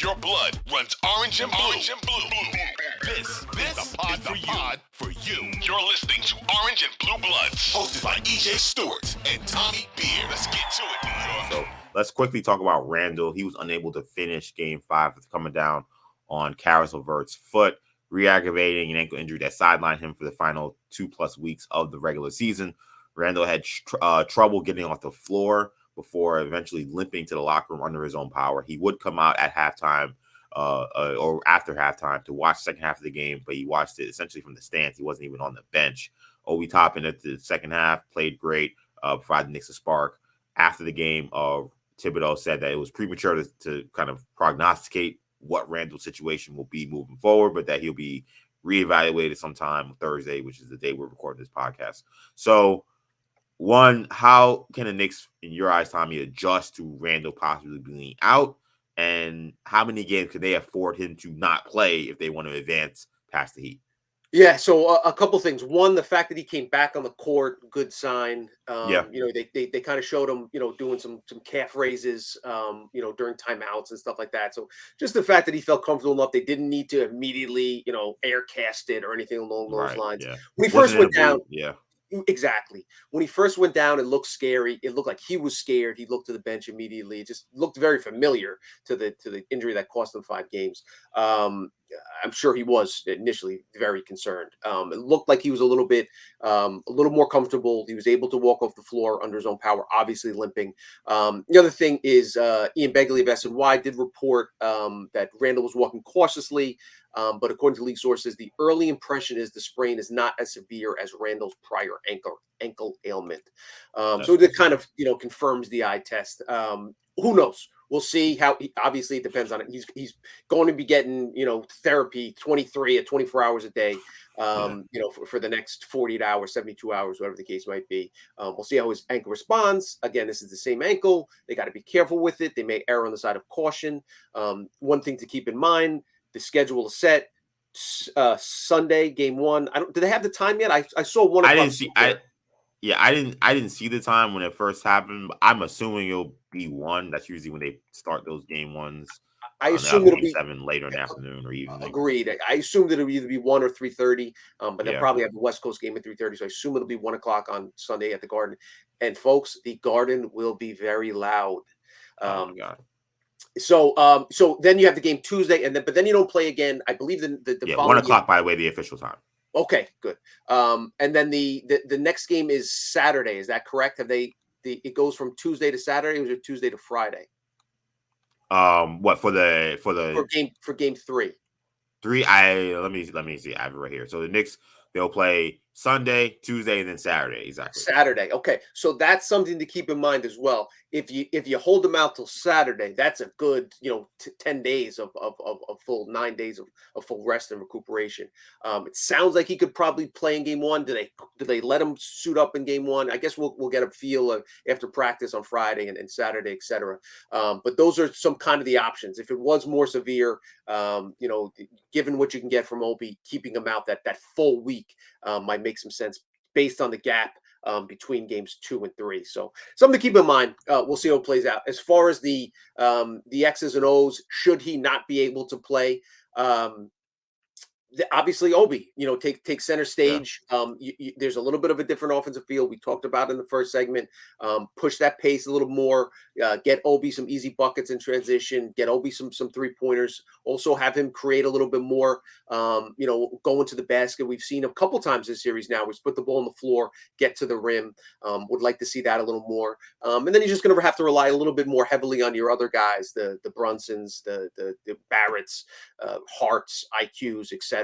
If your blood runs orange and blue, this is the pod for you. You're listening to Orange and Blue Bloods, hosted by EJ Stewart and Tommy Beer. Let's get to it, New York. So let's quickly talk about Randle. He was unable to finish Game 5 with coming down on Karis LeVert's foot, re-aggravating an ankle injury that sidelined him for the final 2+ weeks of the regular season. Randle had trouble getting off the floor before eventually limping to the locker room under his own power. He would come out at halftime or after halftime to watch the second half of the game, but he watched it essentially from the stands. He wasn't even on the bench. Obi Toppin at the second half played great, provided the Knicks a spark. After the game, Thibodeau said that it was premature to kind of prognosticate what Randle's situation will be moving forward, but that he'll be reevaluated sometime Thursday, which is the day we're recording this podcast. So, one, how can the Knicks, in your eyes, Tommy, adjust to Randle possibly being out? And how many games can they afford him to not play if they want to advance past the Heat? Yeah, so a couple things. One, the fact that he came back on the court, good sign. They kind of showed him, doing some calf raises, during timeouts and stuff like that. So just the fact that he felt comfortable enough, they didn't need to immediately, air cast it or anything along those lines. Yeah. When he first went down, exactly. When he first went down, it looked scary. It looked like he was scared. He looked to the bench immediately. It just looked very familiar to the injury that cost him 5 games. I'm sure he was initially very concerned. It looked like he was a little more comfortable. He was able to walk off the floor under his own power, obviously limping. The other thing is Ian Begley of SNY did report that Randle was walking cautiously. But according to league sources, the early impression is the sprain is not as severe as Randle's prior ankle ailment. So that kind of, confirms the eye test. Who knows? We'll see how. Obviously, it depends on it. He's going to be getting, therapy 23 or 24 hours a day, for the next 48 hours, 72 hours, whatever the case might be. We'll see how his ankle responds. Again, this is the same ankle. They got to be careful with it. They may err on the side of caution. One thing to keep in mind: the schedule is set. Sunday, game 1. Do they have the time yet? I saw 1 o'clock. I didn't see the time when it first happened, but I'm assuming it'll be 1. That's usually when they start those game ones. I assume it'll be 7 later in the afternoon or evening. Agreed. I assume that it'll either be 1 or 3:30. But they'll probably have the West Coast game at 3:30. So I assume it'll be 1 o'clock on Sunday at the Garden. And folks, the Garden will be very loud. Oh my God. So then you have the game Tuesday, but then you don't play again. I believe the 1 o'clock, by the way, the official time. Okay, good. And then the next game is Saturday. Is that correct? It goes from Tuesday to Saturday, or is it Tuesday to Friday? What for game 3? 3? Let me see. I have it right here. So the Knicks, they'll play Sunday, Tuesday, and then Saturday. Exactly. Saturday. Okay, so that's something to keep in mind as well. If you hold them out till Saturday, that's a good 10 days of full 9 days of full rest and recuperation. It sounds like he could probably play in game 1. Do they let him suit up in game 1? I guess we'll get a feel after practice on Friday and Saturday, etc. But those are some kind of the options. If it was more severe, given what you can get from Obi, keeping him out that full week might make some sense based on the gap between games 2 and 3. So something to keep in mind. We'll see how it plays out. As far as the X's and O's, should he not be able to play, obviously Obi, take center stage. There's a little bit of a different offensive field. We talked about in the first segment. Push that pace a little more. Get Obi some easy buckets in transition. Get Obi some 3-pointers. Also have him create a little bit more. Going to the basket. We've seen a couple times this series now. We put the ball on the floor, get to the rim. Would like to see that a little more. And then you're just going to have to rely a little bit more heavily on your other guys, the Brunsons, the Barretts, Harts, IQs, etc.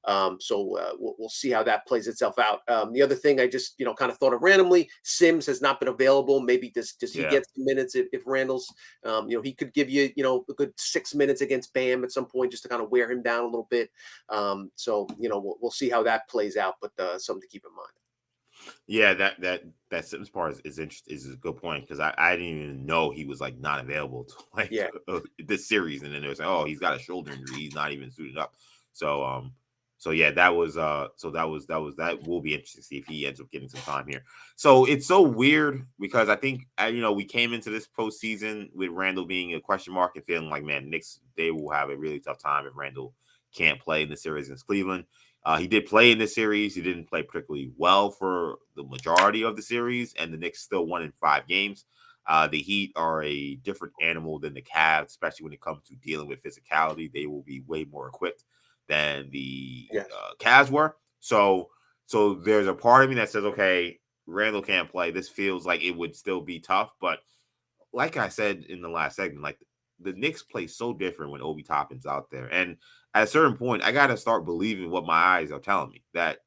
We'll see how that plays itself out. The other thing I just kind of thought of randomly, Sims has not been available. Maybe does he get some minutes if Randle's he could give you a good 6 minutes against Bam at some point just to kind of wear him down a little bit. We'll see how that plays out, but something to keep in mind. Yeah, that Sims part is a good point, because I didn't even know he was not available to this series, and then it was he's got a shoulder injury, he's not even suited up. So So yeah, that will be interesting to see if he ends up getting some time here. So it's so weird because I think we came into this postseason with Randle being a question mark and feeling like, man, Knicks, they will have a really tough time if Randle can't play in the series against Cleveland. He did play in this series. He didn't play particularly well for the majority of the series, and the Knicks still won in 5 games. The Heat are a different animal than the Cavs, especially when it comes to dealing with physicality. They will be way more equipped than the Yes. Cavs were. So there's a part of me that says, okay, Randle can't play. This feels like it would still be tough. But like I said in the last segment, like the Knicks play so different when Obi Toppin's out there. And at a certain point, I got to start believing what my eyes are telling me, that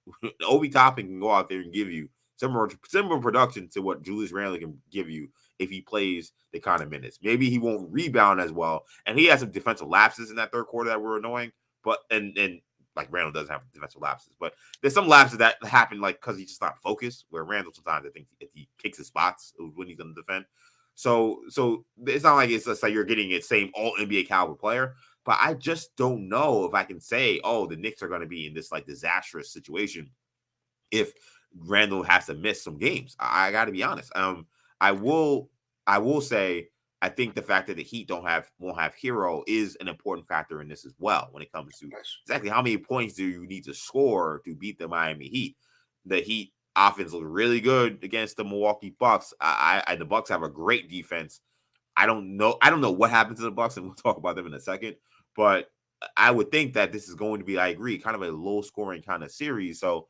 Obi Toppin can go out there and give you similar production to what Julius Randle can give you if he plays the kind of minutes. Maybe he won't rebound as well. And he has some defensive lapses in that third quarter that were annoying. But and like Randle doesn't have defensive lapses, but there's some lapses that happen like because he's just not focused. Where Randle sometimes I think if he kicks his spots when he's going to defend. So it's not like it's just like you're getting a same all NBA caliber player. But I just don't know if I can say, oh, the Knicks are going to be in this like disastrous situation if Randle has to miss some games. I got to be honest. I will say I think the fact that the Heat won't have Hero is an important factor in this as well when it comes to exactly how many points do you need to score to beat the Miami Heat. The Heat offense looked really good against the Milwaukee Bucks. The Bucks have a great defense. I don't know what happened to the Bucks, and we'll talk about them in a second. But I would think that this is going to be, I agree, kind of a low scoring kind of series. So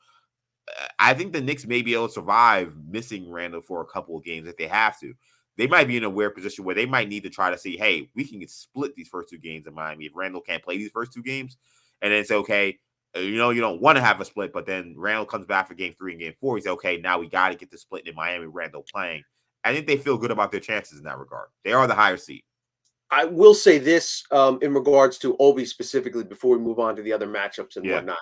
I think the Knicks may be able to survive missing Randle for a couple of games if they have to. They might be in a weird position where they might need to try to see, hey, we can split these first 2 games in Miami if Randle can't play these first 2 games. And then say, okay, you don't want to have a split, but then Randle comes back for game 3 and game 4. He's okay, now we got to get the split in Miami, Randle playing. I think they feel good about their chances in that regard. They are the higher seed. I will say this in regards to Obi specifically before we move on to the other matchups and whatnot.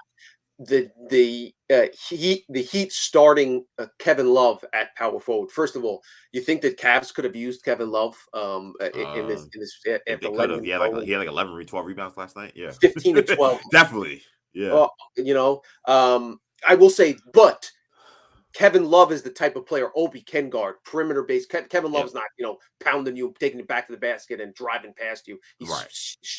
The Heat starting Kevin Love at power forward. First of all, you think that Cavs could have used Kevin Love in this after letting he had like 11 12 rebounds last night. Yeah, 15 to 12. Definitely. Yeah. I will say, but Kevin Love is the type of player Obi can guard, perimeter based. Kevin Love's not, pounding you, taking it back to the basket and driving past you.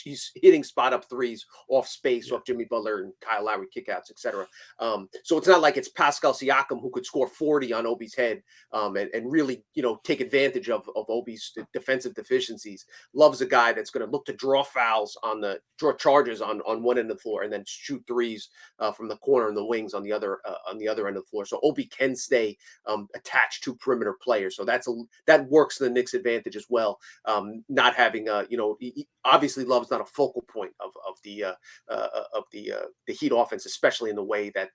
He's hitting spot up threes off space, off Jimmy Butler and Kyle Lowry kickouts, etc. So it's not like it's Pascal Siakam who could score 40 on Obi's head and really, take advantage of Obi's defensive deficiencies. Love's a guy that's going to look to draw fouls draw charges on one end of the floor and then shoot threes from the corner and the wings on the other end of the floor. So Obi can stay attached to perimeter players. So that works to the Knicks' advantage as well. Not having obviously Love's not a focal point of the Heat offense, especially in the way that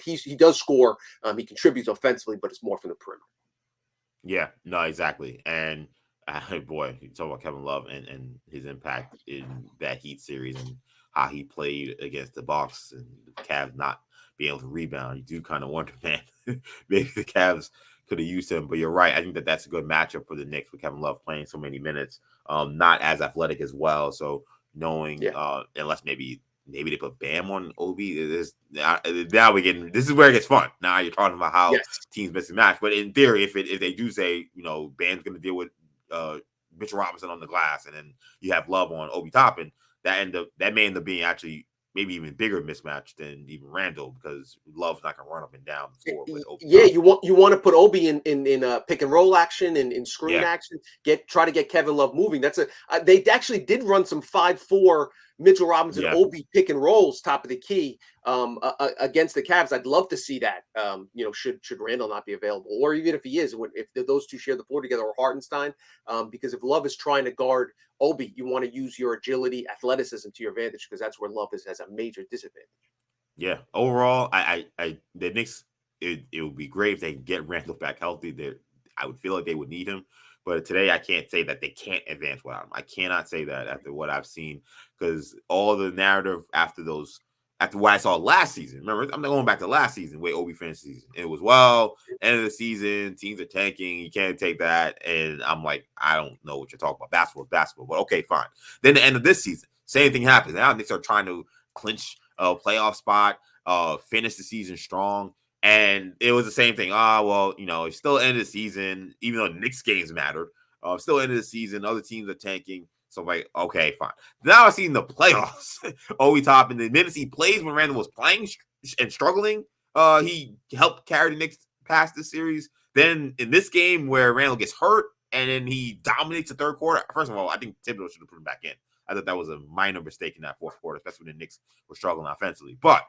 he does score. He contributes offensively, but it's more from the perimeter. Yeah, no, exactly. And boy, you talk about Kevin Love and his impact in that Heat series and how he played against the Bucks and the Cavs not being able to rebound. You do kind of wonder, man, maybe the Cavs could have used him. But you're right. I think that's a good matchup for the Knicks with Kevin Love playing so many minutes. Not as athletic as well. So knowing, unless maybe they put Bam on Obi. Now this is where it gets fun. Now you're talking about how teams miss and match. But in theory, if they do say, Bam's going to deal with Mitchell Robinson on the glass, and then you have Love on Obi Toppin, that may end up being actually maybe even bigger mismatch than even Randle because Love's not going to run up and down the floor with Obi. Yeah, you want to put Obi in pick and roll action and in screen action. Try to get Kevin Love moving. They actually did run some 5-4 Mitchell Robinson Obi pick and rolls top of the key against the Cavs. I'd love to see that. Should Randle not be available, or even if he is, if those two share the floor together, or Hartenstein, because if Love is trying to guard Obi, you want to use your agility, athleticism to your advantage because that's where Love has a major disadvantage. Yeah, overall, the Knicks, it would be great if they get Randle back healthy. I would feel like they would need him. But today, I can't say that they can't advance without him. I cannot say that after what I've seen because all the narrative after what I saw last season. Remember, I'm not going back to last season, way Obi finished the season. It was, end of the season, teams are tanking. You can't take that. And I'm like, I don't know what you're talking about. Basketball is basketball. But okay, fine. Then the end of this season, same thing happens. Now Knicks are trying to clinch a playoff spot, finish the season strong. And it was the same thing. Well, it's still end of the season, even though Knicks games mattered. Still end of the season. Other teams are tanking. So I'm like, okay, fine. Now I've seen the playoffs. Obi Toppin, the minutes he plays when Randle was playing and struggling, he helped carry the Knicks past the series. Then in this game where Randle gets hurt and then he dominates the third quarter. First of all, I think Thibodeau should have put him back in. I thought that was a minor mistake in that fourth quarter, especially when the Knicks were struggling offensively. But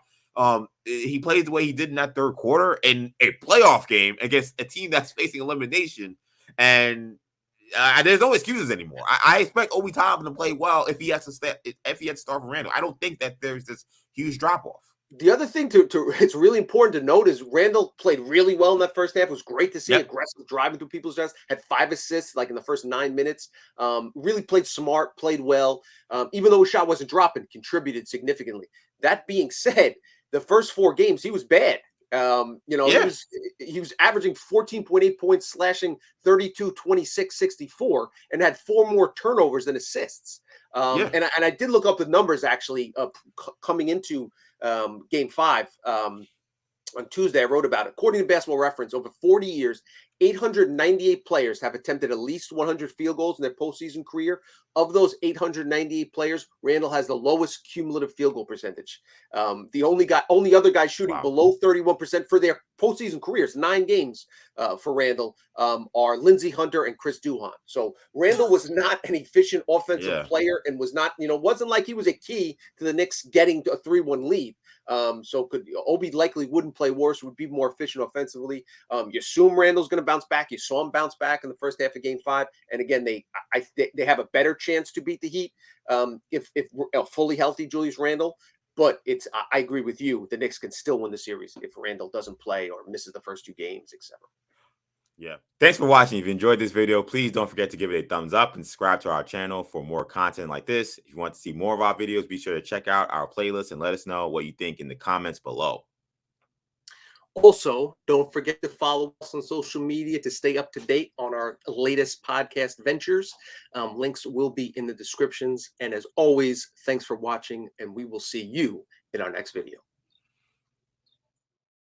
he plays the way he did in that third quarter in a playoff game against a team that's facing elimination. And there's no excuses anymore. I expect Obi Toppin to play well if he has to start for Randle. I don't think that there's this huge drop off. The other thing to it's really important to note is Randle played really well in that first half. It was great to see aggressive driving through people's dress. Had 5 assists like in the first 9 minutes. Really played smart, played well. Even though his shot wasn't dropping, contributed significantly. That being said, the first 4 games he was bad. He was averaging 14.8 points, slashing 32, 26, 64, and had 4 more turnovers than assists. And I did look up the numbers actually coming into game 5 on Tuesday. I wrote about it. According to Basketball Reference, over 40 years, 898 players have attempted at least 100 field goals in their postseason career. Of those 898 players, Randle has the lowest cumulative field goal percentage. The only other guy shooting below 31% for their postseason careers, 9 games for Randle, are Lindsey Hunter and Chris Duhon. So Randle was not an efficient offensive player and was not, wasn't like he was a key to the Knicks getting to a 3-1 lead. So Obi likely wouldn't play worse, would be more efficient offensively. You assume Randle's going to bounce back. You saw him bounce back in the first half of game 5. And again, they have a better chance to beat the Heat if a fully healthy Julius Randle. But I agree with you. The Knicks can still win the series if Randle doesn't play or misses the first 2 games, etc. Yeah. Thanks for watching. If you enjoyed this video, please don't forget to give it a thumbs up and subscribe to our channel for more content like this. If you want to see more of our videos, be sure to check out our playlist and let us know what you think in the comments below. Also, don't forget to follow us on social media to stay up to date on our latest podcast ventures. Links will be in the descriptions. And as always, thanks for watching, and we will see you in our next video.